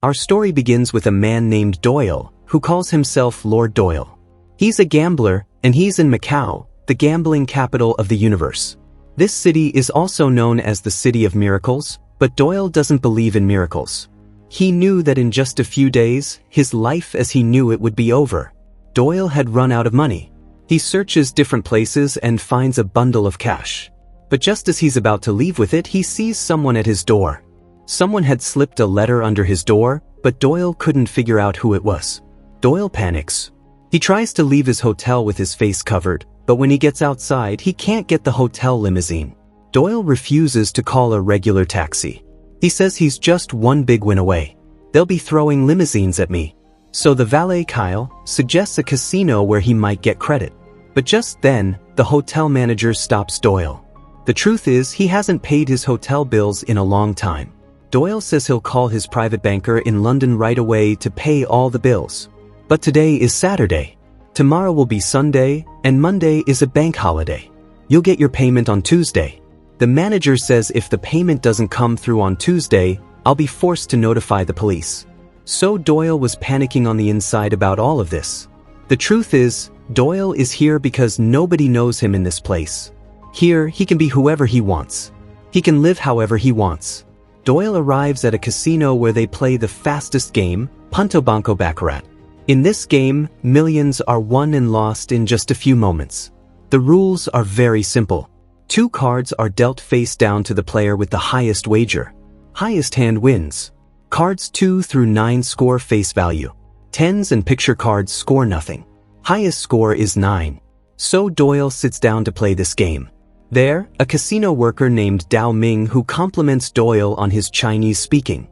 Our story begins with a man named Doyle, who calls himself Lord Doyle. He's a gambler, and he's in Macau, the gambling capital of the universe. This city is also known as the City of Miracles, but Doyle doesn't believe in miracles. He knew that in just a few days, his life as he knew it would be over. Doyle had run out of money. He searches different places and finds a bundle of cash. But just as he's about to leave with it, he sees someone at his door. Someone had slipped a letter under his door, but Doyle couldn't figure out who it was. Doyle panics. He tries to leave his hotel with his face covered, but when he gets outside, he can't get the hotel limousine. Doyle refuses to call a regular taxi. He says he's just one big win away. They'll be throwing limousines at me. So the valet Kyle suggests a casino where he might get credit. But just then, the hotel manager stops Doyle. The truth is, he hasn't paid his hotel bills in a long time. Doyle says he'll call his private banker in London right away to pay all the bills. But today is Saturday. Tomorrow will be Sunday, and Monday is a bank holiday. You'll get your payment on Tuesday. The manager says if the payment doesn't come through on Tuesday, I'll be forced to notify the police. So Doyle was panicking on the inside about all of this. The truth is, Doyle is here because nobody knows him in this place. Here, he can be whoever he wants. He can live however he wants. Doyle arrives at a casino where they play the fastest game, Punto Banco Baccarat. In this game, millions are won and lost in just a few moments. The rules are very simple. 2 cards are dealt face down to the player with the highest wager. Highest hand wins. Cards 2 through 9 score face value. 10s and picture cards score nothing. Highest score is 9. So Doyle sits down to play this game. There, a casino worker named Dao Ming who compliments Doyle on his Chinese speaking.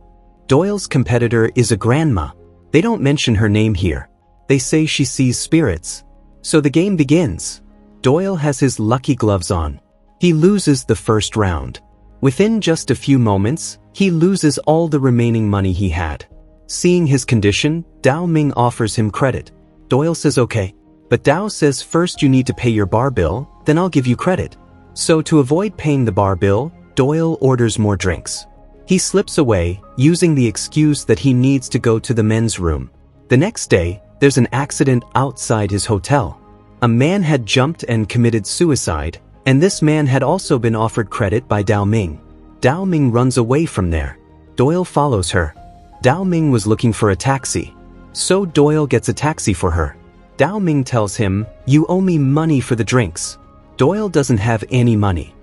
Doyle's competitor is a grandma. They don't mention her name here. They say she sees spirits. So the game begins. Doyle has his lucky gloves on. He loses the first round. Within just a few moments, he loses all the remaining money he had. Seeing his condition, Dao Ming offers him credit. Doyle says okay. But Dao says first you need to pay your bar bill, then I'll give you credit. So to avoid paying the bar bill, Doyle orders more drinks. He slips away, using the excuse that he needs to go to the men's room. The next day, there's an accident outside his hotel. A man had jumped and committed suicide, and this man had also been offered credit by Dao Ming. Dao Ming runs away from there. Doyle follows her. Dao Ming was looking for a taxi. So Doyle gets a taxi for her. Dao Ming tells him, "You owe me money for the drinks." Doyle doesn't have any money.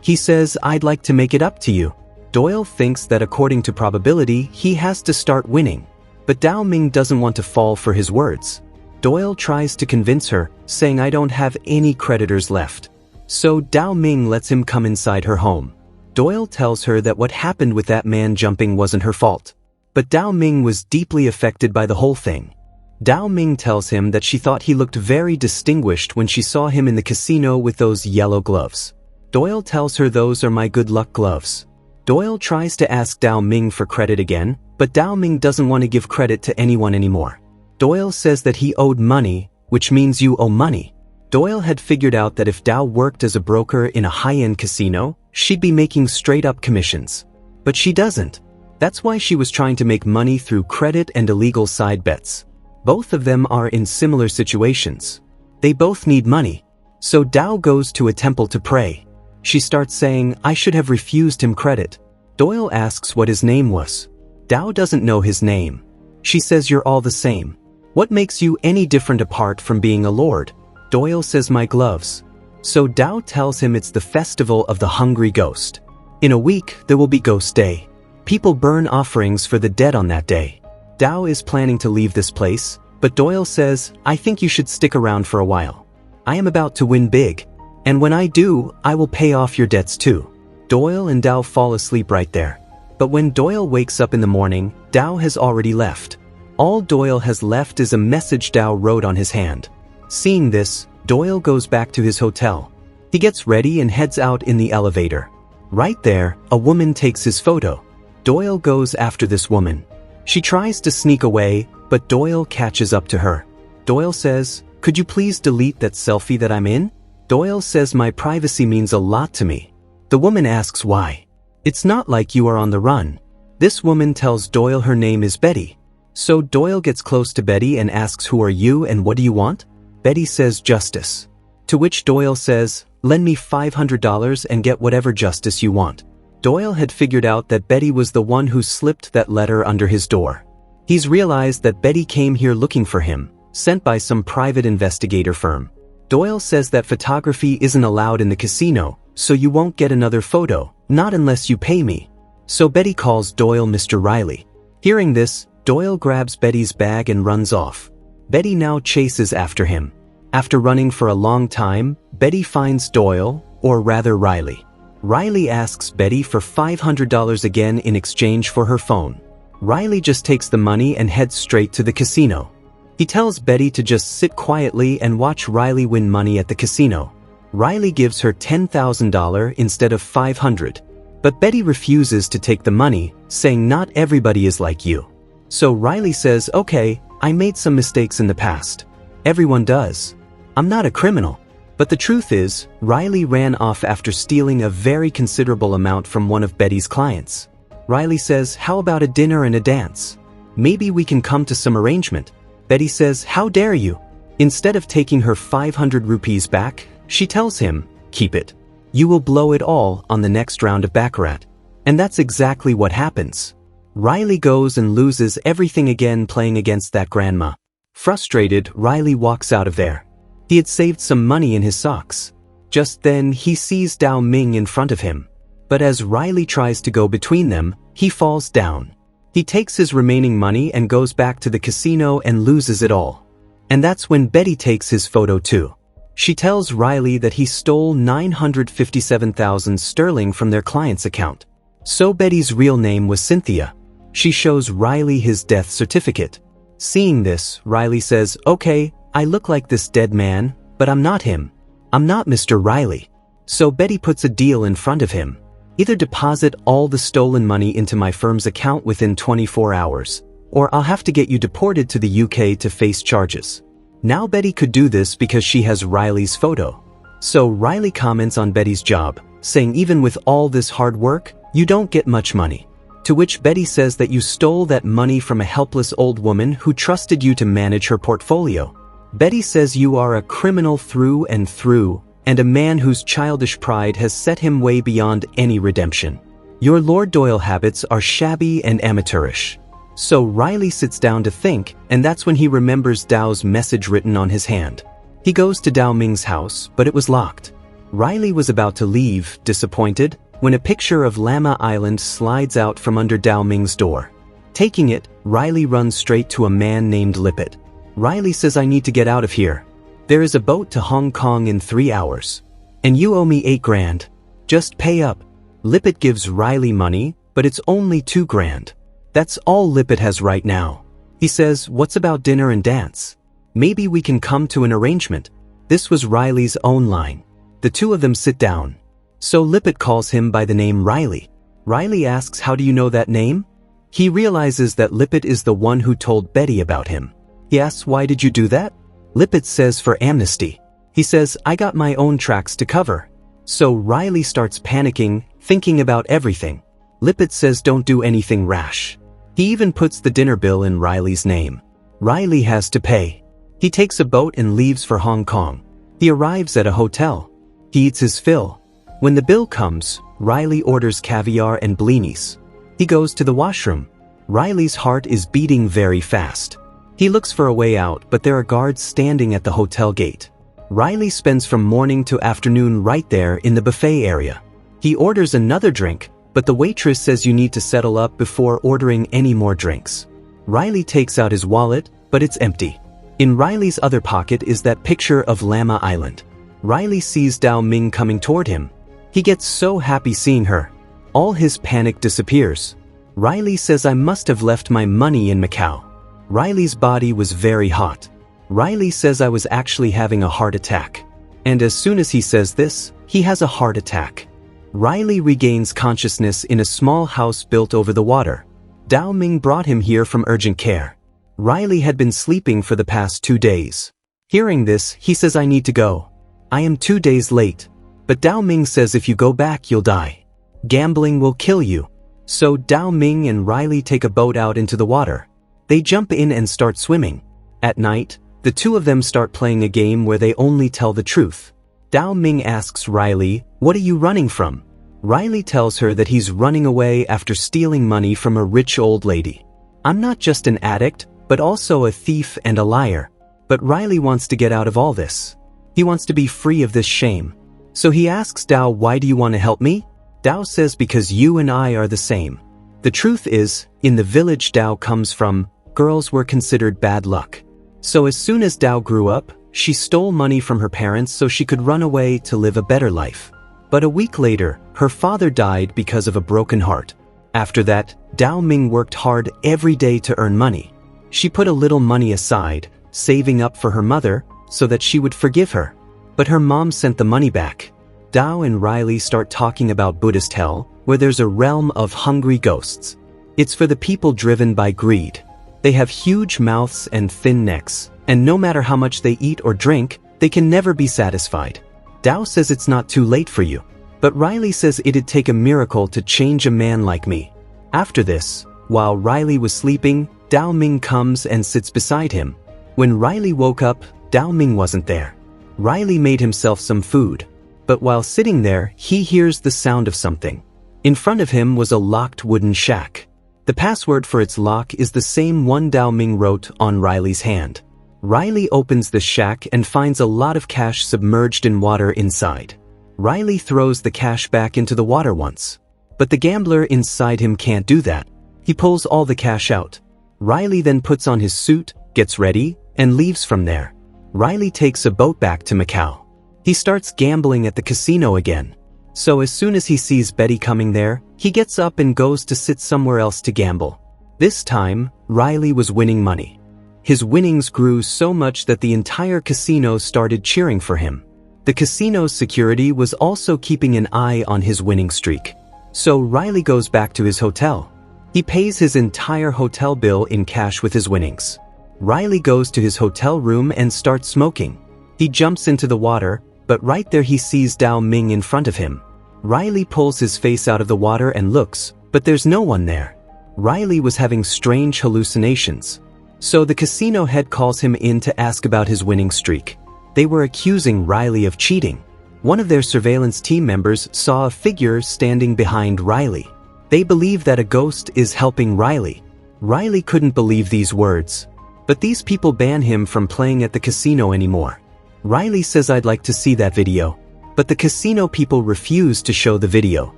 He says, "I'd like to make it up to you." Doyle thinks that according to probability, he has to start winning. But Dao Ming doesn't want to fall for his words. Doyle tries to convince her, saying I don't have any creditors left. So Dao Ming lets him come inside her home. Doyle tells her that what happened with that man jumping wasn't her fault. But Dao Ming was deeply affected by the whole thing. Dao Ming tells him that she thought he looked very distinguished when she saw him in the casino with those yellow gloves. Doyle tells her those are my good luck gloves. Doyle tries to ask Dao Ming for credit again, but Dao Ming doesn't want to give credit to anyone anymore. Doyle says that he owed money, which means you owe money. Doyle had figured out that if Dao worked as a broker in a high-end casino, she'd be making straight-up commissions. But she doesn't. That's why she was trying to make money through credit and illegal side bets. Both of them are in similar situations. They both need money. So Dao goes to a temple to pray. She starts saying, I should have refused him credit. Doyle asks what his name was. Dao doesn't know his name. She says you're all the same. What makes you any different apart from being a lord? Doyle says my gloves. So Dao tells him it's the festival of the hungry ghost. In a week, there will be Ghost Day. People burn offerings for the dead on that day. Dao is planning to leave this place, but Doyle says, I think you should stick around for a while. I am about to win big. And when I do, I will pay off your debts too. Doyle and Dao fall asleep right there. But when Doyle wakes up in the morning, Dao has already left. All Doyle has left is a message Dao wrote on his hand. Seeing this, Doyle goes back to his hotel. He gets ready and heads out in the elevator. Right there, a woman takes his photo. Doyle goes after this woman. She tries to sneak away, but Doyle catches up to her. Doyle says, could you please delete that selfie that I'm in? Doyle says my privacy means a lot to me. The woman asks why. It's not like you are on the run. This woman tells Doyle her name is Betty. So Doyle gets close to Betty and asks, "Who are you and what do you want?" Betty says, "Justice." To which Doyle says, "Lend me $500 and get whatever justice you want." Doyle had figured out that Betty was the one who slipped that letter under his door. He's realized that Betty came here looking for him, sent by some private investigator firm. Doyle says that photography isn't allowed in the casino, so you won't get another photo, not unless you pay me. So Betty calls Doyle Mr. Riley. Hearing this, Doyle grabs Betty's bag and runs off. Betty now chases after him. After running for a long time, Betty finds Doyle, or rather Riley. Riley asks Betty for $500 again in exchange for her phone. Riley just takes the money and heads straight to the casino. He tells Betty to just sit quietly and watch Riley win money at the casino. Riley gives her $10,000 instead of $500. But Betty refuses to take the money, saying not everybody is like you. So Riley says, "Okay, I made some mistakes in the past. Everyone does. I'm not a criminal." But the truth is, Riley ran off after stealing a very considerable amount from one of Betty's clients. Riley says, "How about a dinner and a dance? Maybe we can come to some arrangement." Betty says, "How dare you?" Instead of taking her 500 rupees back, she tells him, "Keep it. You will blow it all on the next round of baccarat." And that's exactly what happens. Riley goes and loses everything again playing against that grandma. Frustrated, Riley walks out of there. He had saved some money in his socks. Just then, he sees Dao Ming in front of him. But as Riley tries to go between them, he falls down. He takes his remaining money and goes back to the casino and loses it all. And that's when Betty takes his photo too. She tells Riley that he stole 957,000 sterling from their client's account. So Betty's real name was Cynthia. She shows Riley his death certificate. Seeing this, Riley says, "Okay, I look like this dead man, but I'm not him. I'm not Mr. Riley." So Betty puts a deal in front of him. Either deposit all the stolen money into my firm's account within 24 hours, or I'll have to get you deported to the UK to face charges. Now Betty could do this because she has Riley's photo. So Riley comments on Betty's job, saying even with all this hard work, you don't get much money. To which Betty says that you stole that money from a helpless old woman who trusted you to manage her portfolio. Betty says you are a criminal through and through, and a man whose childish pride has set him way beyond any redemption. Your Lord Doyle habits are shabby and amateurish. So Riley sits down to think, and that's when he remembers Dao's message written on his hand. He goes to Dao Ming's house, but it was locked. Riley was about to leave, disappointed, when a picture of Llama Island slides out from under Dao Ming's door. Taking it, Riley runs straight to a man named Lippet. Riley says, "I need to get out of here. There is a boat to Hong Kong in 3 hours. And you owe me 8 grand. Just pay up." Lippet gives Riley money, but it's only 2 grand. That's all Lippet has right now. He says, "What's about dinner and dance? Maybe we can come to an arrangement." This was Riley's own line. The two of them sit down. So Lippet calls him by the name Riley. Riley asks, "How do you know that name?" He realizes that Lippet is the one who told Betty about him. He asks, "Why did you do that?" Lippet says, "For amnesty." He says, "I got my own tracks to cover." So Riley starts panicking, thinking about everything. Lippet says, "Don't do anything rash." He even puts the dinner bill in Riley's name. Riley has to pay. He takes a boat and leaves for Hong Kong. He arrives at a hotel. He eats his fill. When the bill comes, Riley orders caviar and blinis. He goes to the washroom. Riley's heart is beating very fast. He looks for a way out, but there are guards standing at the hotel gate. Riley spends from morning to afternoon right there in the buffet area. He orders another drink, but the waitress says you need to settle up before ordering any more drinks. Riley takes out his wallet, but it's empty. In Riley's other pocket is that picture of Llama Island. Riley sees Dao Ming coming toward him. He gets so happy seeing her. All his panic disappears. Riley says, "I must have left my money in Macau." Riley's body was very hot. Riley says, "I was actually having a heart attack." And as soon as he says this, he has a heart attack. Riley regains consciousness in a small house built over the water. Dao Ming brought him here from urgent care. Riley had been sleeping for the past 2 days. Hearing this, he says, "I need to go. I am 2 days late." But Dao Ming says, "If you go back, you'll die. Gambling will kill you." So Dao Ming and Riley take a boat out into the water. They jump in and start swimming. At night, the two of them start playing a game where they only tell the truth. Dao Ming asks Riley, "What are you running from?" Riley tells her that he's running away after stealing money from a rich old lady. "I'm not just an addict, but also a thief and a liar." But Riley wants to get out of all this. He wants to be free of this shame. So he asks Dao, "Why do you want to help me?" Dao says, "Because you and I are the same." The truth is, in the village Dao comes from, girls were considered bad luck. So as soon as Dao grew up, she stole money from her parents so she could run away to live a better life. But a week later, her father died because of a broken heart. After that, Dao Ming worked hard every day to earn money. She put a little money aside, saving up for her mother, so that she would forgive her. But her mom sent the money back. Dao and Riley start talking about Buddhist hell, where there's a realm of hungry ghosts. It's for the people driven by greed. They have huge mouths and thin necks, and no matter how much they eat or drink, they can never be satisfied. Dao says it's not too late for you. But Riley says it'd take a miracle to change a man like me. After this, while Riley was sleeping, Dao Ming comes and sits beside him. When Riley woke up, Dao Ming wasn't there. Riley made himself some food. But while sitting there, he hears the sound of something. In front of him was a locked wooden shack. The password for its lock is the same one Dao Ming wrote on Riley's hand. Riley opens the shack and finds a lot of cash submerged in water inside. Riley throws the cash back into the water once. But the gambler inside him can't do that. He pulls all the cash out. Riley then puts on his suit, gets ready, and leaves from there. Riley takes a boat back to Macau. He starts gambling at the casino again. So as soon as he sees Betty coming there, he gets up and goes to sit somewhere else to gamble. This time, Riley was winning money. His winnings grew so much that the entire casino started cheering for him. The casino's security was also keeping an eye on his winning streak. So Riley goes back to his hotel. He pays his entire hotel bill in cash with his winnings. Riley goes to his hotel room and starts smoking. He jumps into the water, but right there he sees Dao Ming in front of him. Riley pulls his face out of the water and looks, but there's no one there. Riley was having strange hallucinations. So the casino head calls him in to ask about his winning streak. They were accusing Riley of cheating. One of their surveillance team members saw a figure standing behind Riley. They believe that a ghost is helping Riley. Riley couldn't believe these words. But these people ban him from playing at the casino anymore. Riley says, "I'd like to see that video." But the casino people refuse to show the video.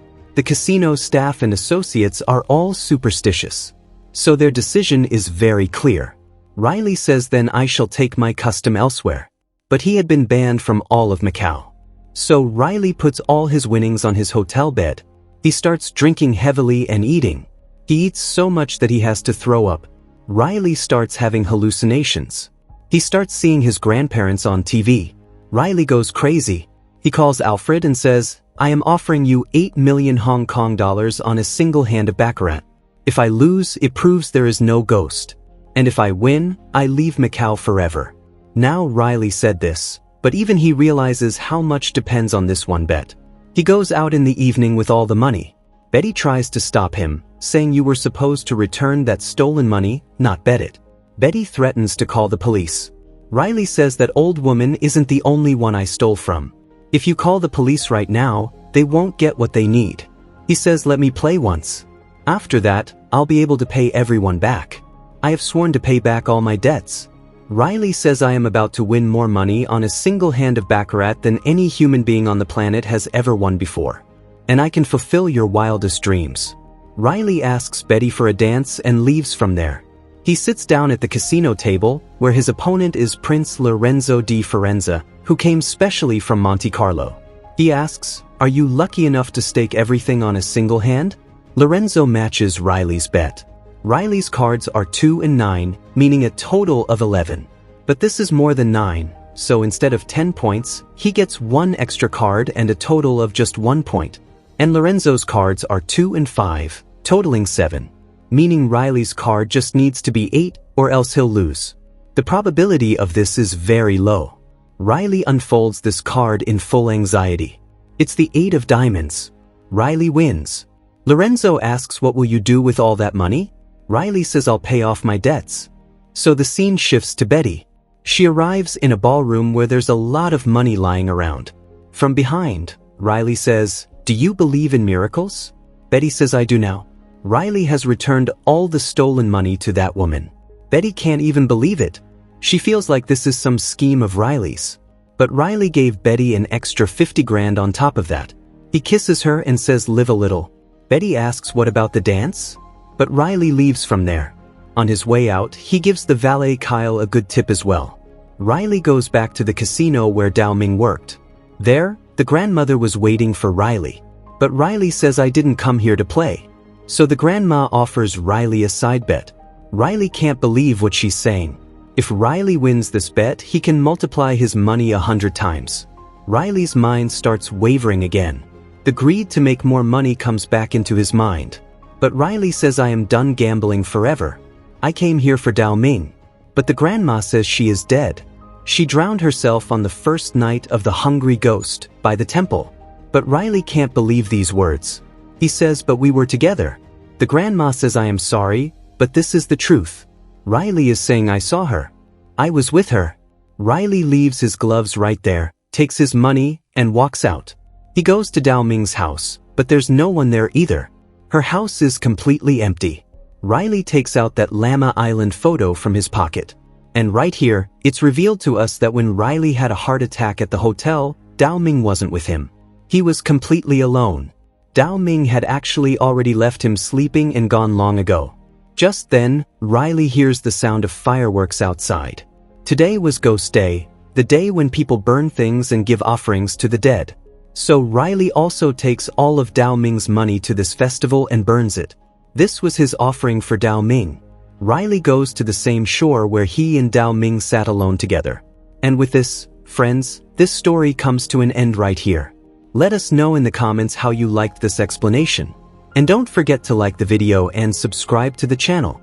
The casino staff and associates are all superstitious. So their decision is very clear. Riley says, "Then I shall take my custom elsewhere." But he had been banned from all of Macau. So Riley puts all his winnings on his hotel bed. He starts drinking heavily and eating. He eats so much that he has to throw up. Riley starts having hallucinations. He starts seeing his grandparents on TV. Riley goes crazy. He calls Alfred and says, "I am offering you 8 million Hong Kong dollars on a single hand of baccarat. If I lose, it proves there is no ghost. And if I win, I leave Macau forever." Now Riley said this, but even he realizes how much depends on this one bet. He goes out in the evening with all the money. Betty tries to stop him, saying, "You were supposed to return that stolen money, not bet it." Betty threatens to call the police. Riley says, "That old woman isn't the only one I stole from. If you call the police right now, they won't get what they need." He says, "Let me play once. After that, I'll be able to pay everyone back. I have sworn to pay back all my debts." Riley says, "I am about to win more money on a single hand of baccarat than any human being on the planet has ever won before. And I can fulfill your wildest dreams." Riley asks Betty for a dance and leaves from there. He sits down at the casino table, where his opponent is Prince Lorenzo di Firenze, who came specially from Monte Carlo. He asks, "Are you lucky enough to stake everything on a single hand?" Lorenzo matches Riley's bet. Riley's cards are 2 and 9, meaning a total of 11. But this is more than 9, so instead of 10 points, he gets 1 extra card and a total of just 1 point. And Lorenzo's cards are 2 and 5, totaling 7. Meaning Riley's card just needs to be 8 or else he'll lose. The probability of this is very low. Riley unfolds this card in full anxiety. It's the 8 of diamonds. Riley wins. Lorenzo asks, what will you do with all that money? Riley says, I'll pay off my debts. So the scene shifts to Betty. She arrives in a ballroom where there's a lot of money lying around. From behind, Riley says, do you believe in miracles? Betty says, I do now. Riley has returned all the stolen money to that woman. Betty can't even believe it. She feels like this is some scheme of Riley's. But Riley gave Betty an extra 50 grand on top of that. He kisses her and says, live a little. Betty asks, what about the dance? But Riley leaves from there. On his way out, he gives the valet Kyle a good tip as well. Riley goes back to the casino where Dao Ming worked. There, the grandmother was waiting for Riley. But Riley says, I didn't come here to play. So the grandma offers Riley a side bet. Riley can't believe what she's saying. If Riley wins this bet, he can multiply his money 100 times. Riley's mind starts wavering again. The greed to make more money comes back into his mind. But Riley says, I am done gambling forever. I came here for Dao Ming. But the grandma says she is dead. She drowned herself on the first night of the Hungry Ghost by the temple. But Riley can't believe these words. He says, but we were together. The grandma says, I am sorry, but this is the truth. Riley is saying, I saw her. I was with her. Riley leaves his gloves right there, takes his money, and walks out. He goes to Dao Ming's house, but there's no one there either. Her house is completely empty. Riley takes out that Llama Island photo from his pocket. And right here, it's revealed to us that when Riley had a heart attack at the hotel, Dao Ming wasn't with him. He was completely alone. Dao Ming had actually already left him sleeping and gone long ago. Just then, Riley hears the sound of fireworks outside. Today was Ghost Day, the day when people burn things and give offerings to the dead. So Riley also takes all of Dao Ming's money to this festival and burns it. This was his offering for Dao Ming. Riley goes to the same shore where he and Dao Ming sat alone together. And with this, friends, this story comes to an end right here. Let us know in the comments how you liked this explanation. And don't forget to like the video and subscribe to the channel.